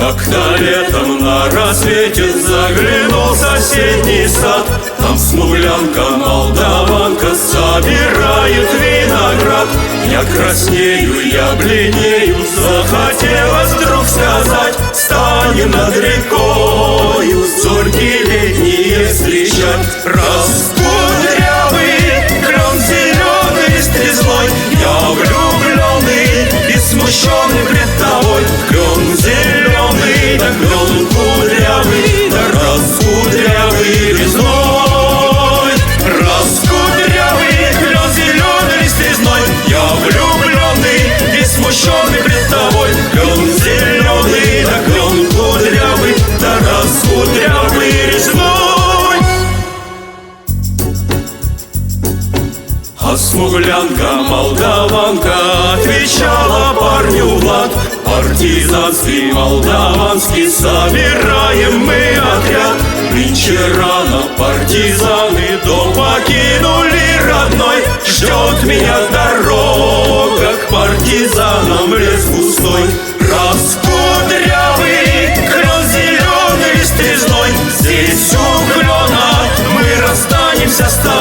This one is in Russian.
Как-то летом на рассвете заглянул в соседний сад. Там смуглянка, молдаванка собирает виноград. Я краснею, я бледнею, захотелось вдруг сказать: станем над рекою, зорьки летние встречать. Раскудрявый клен зеленый стрезной, я влюбленный и смущенный пред тобой. Клен зеленый, да клен кудрявый, да раскудрявый резной. Раскудрявый клен зеленый стрезной, я влюбленный и смущенный пред тобой. Клен зеленый, да клен кудрявый, да раскудрявый резной. А смуглянка, молдаванка отвечала парню Влад: партизанский, молдаванский, собираем мы отряд. Нынче рано партизаны дом покинули родной. Ждет меня дорога к партизанам в лес густой. Раскудрявый клен зеленый стрижной, здесь у клена мы расстанемся с тобой.